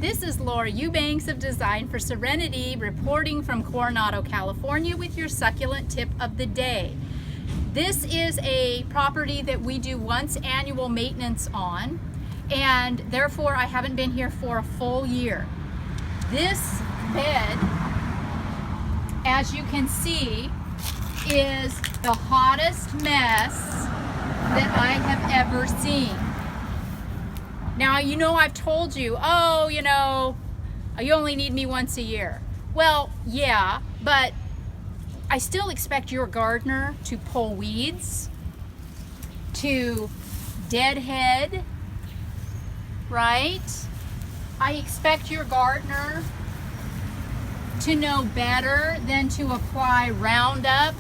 This is Laura Eubanks of Design for Serenity, reporting from Coronado, California with your succulent tip of the day. This is a property that we do once annual maintenance on, and therefore I haven't been here for a full year. This bed, as you can see, is the hottest mess that I have ever seen. Now, you know, I've told you, oh, you know, you only need me once a year. Well, yeah, but I still expect your gardener to pull weeds, to deadhead, right? I expect your gardener to know better than to apply Roundup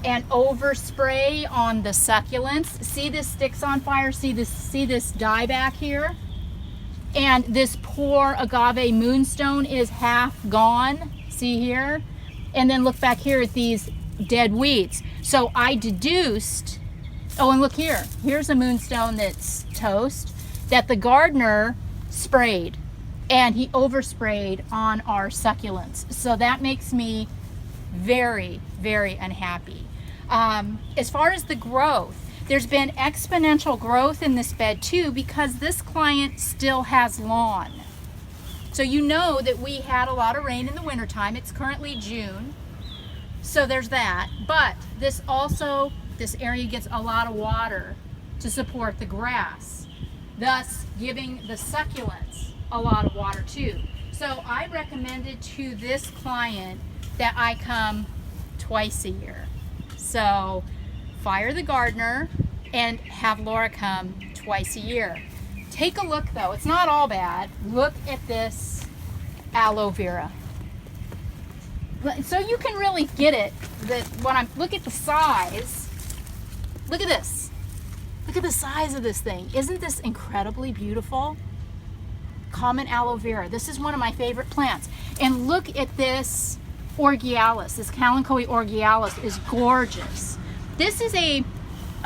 and overspray on the succulents. See this sticks on fire? See this dye back here? And this poor agave moonstone is half gone. See here? And then look back here at these dead weeds. So I deduced, oh, and look here. Here's a moonstone that's toast that the gardener sprayed, and he oversprayed on our succulents. So that makes me very, very unhappy. As far as the growth, there's been exponential growth in this bed too, because this client still has lawn. So you know that we had a lot of rain in the wintertime. It's currently June, so there's that. But this area gets a lot of water to support the grass, thus giving the succulents a lot of water too. So I recommended to this client that I come twice a year. So fire the gardener and have Laura come twice a year. Take a look though, it's not all bad. Look at this aloe vera. So you can really get it, look at the size. Look at this. Look at the size of this thing. Isn't this incredibly beautiful? Common aloe vera. This is one of my favorite plants. And look at this Orgialis. This Kalanchoe Orgialis is gorgeous. This is a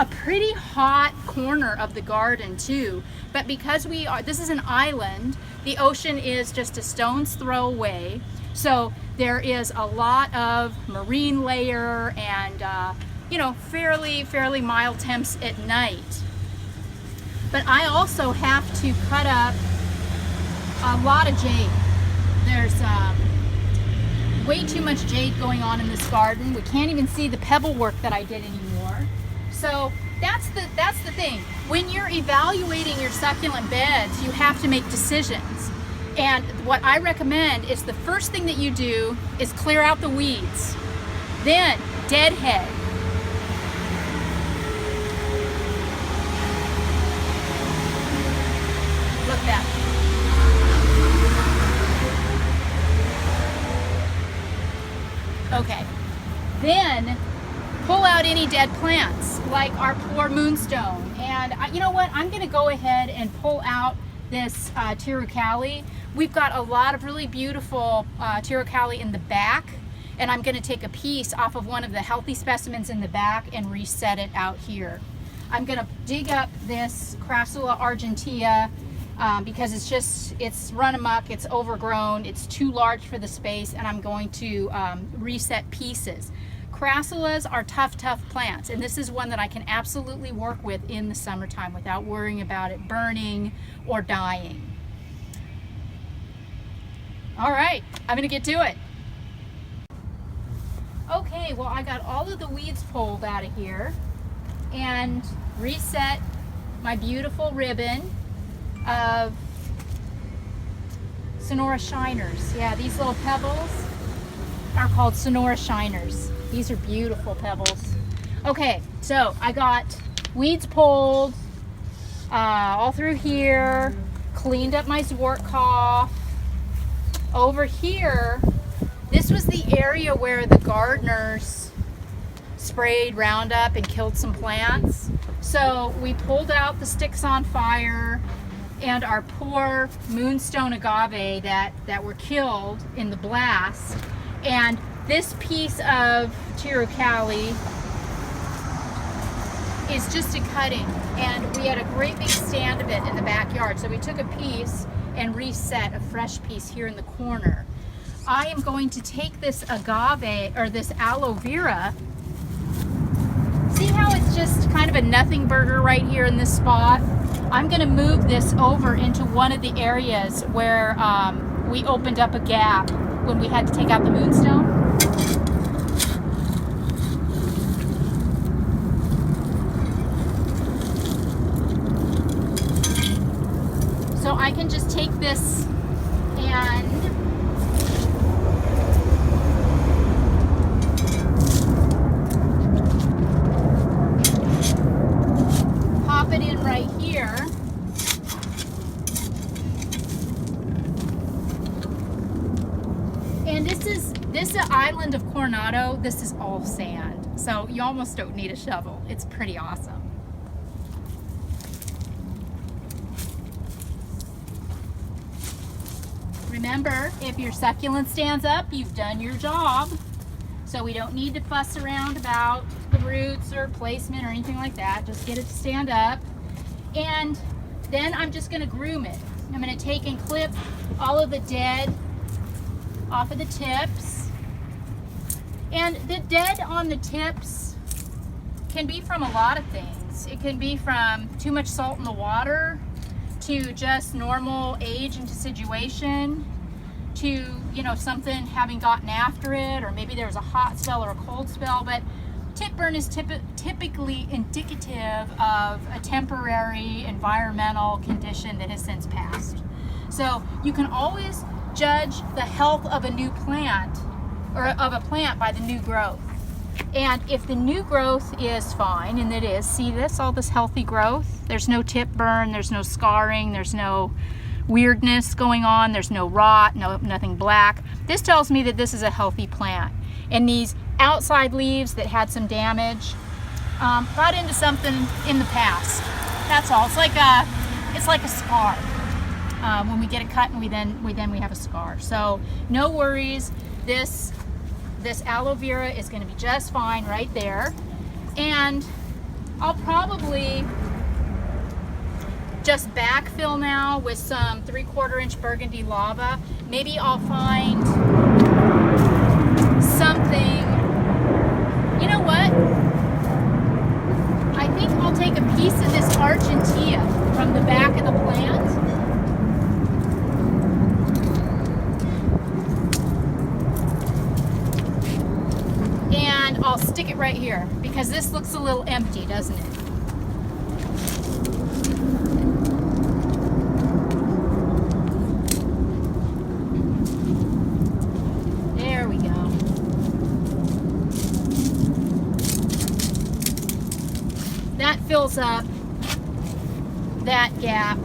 pretty hot corner of the garden too, but because this is an island, the ocean is just a stone's throw away, so there is a lot of marine layer and you know, fairly mild temps at night. But I also have to cut up a lot of jade. There's way too much jade going on in this garden. We can't even see the pebble work that I did anymore. So that's the thing. When you're evaluating your succulent beds, you have to make decisions. And what I recommend is the first thing that you do is clear out the weeds. Then deadhead. Look at that. Okay, then pull out any dead plants like our poor moonstone. And you know what, I'm gonna go ahead and pull out this Tirukali. We've got a lot of really beautiful Tirukali in the back, and I'm gonna take a piece off of one of the healthy specimens in the back and reset it out here. I'm gonna dig up this Crassula argentea because it's run amok, it's overgrown, it's too large for the space, and I'm going to reset pieces. Crassulas are tough plants, and this is one that I can absolutely work with in the summertime without worrying about it burning or dying. All right, I'm gonna get to it. Okay, well, I got all of the weeds pulled out of here and reset my beautiful ribbon of Sonora Shiners. Yeah, these little pebbles are called Sonora Shiners. These are beautiful pebbles. Okay, so I got weeds pulled all through here, cleaned up my Zwartkoff. Over here, this was the area where the gardeners sprayed Roundup and killed some plants. So we pulled out the sticks on fire and our poor moonstone agave that were killed in the blast. And this piece of Tirukali is just a cutting, and we had a great big stand of it in the backyard. So we took a piece and reset a fresh piece here in the corner. I am going to take this agave, or this aloe vera. See how it's just kind of a nothing burger right here in this spot? I'm going to move this over into one of the areas where we opened up a gap when we had to take out the moonstone. So I can just take this and pop it in right here. And this island of Coronado, this is all sand. So you almost don't need a shovel. It's pretty awesome. Remember, if your succulent stands up, you've done your job. So we don't need to fuss around about the roots or placement or anything like that. Just get it to stand up. And then I'm just going to groom it. I'm going to take and clip all of the dead off of the tips. And the dead on the tips can be from a lot of things. It can be from too much salt in the water, to just normal age and deciduation, to, you know, something having gotten after it, or maybe there's a hot spell or a cold spell. But tip burn is typically indicative of a temporary environmental condition that has since passed. So you can always judge the health of a new plant, or of a plant, by the new growth. And if the new growth is fine, and it is, see this, all this healthy growth, there's no tip burn, there's no scarring, there's no weirdness going on, there's no rot, nothing black. This tells me that this is a healthy plant. And these outside leaves that had some damage got into something in the past. That's all. It's like a scar. When we get a cut and we have a scar. So no worries. This aloe vera is going to be just fine right there. And I'll probably just backfill now with some 3/4 inch burgundy lava. Maybe I'll find something. You know what? I think I'll take a piece of this Argentea from the back of the plant. And I'll stick it right here, because this looks a little empty, doesn't it? There we go. That fills up that gap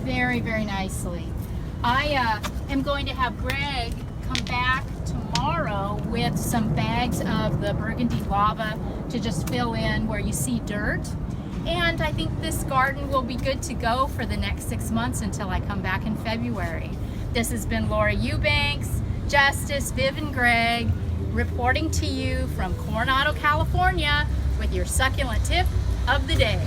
very, very nicely. I am going to have Greg come back tomorrow with some bags of the burgundy lava to just fill in where you see dirt. And I think this garden will be good to go for the next 6 months until I come back in February. This has been Laura Eubanks, Justice, Viv, and Greg reporting to you from Coronado, California with your succulent tip of the day.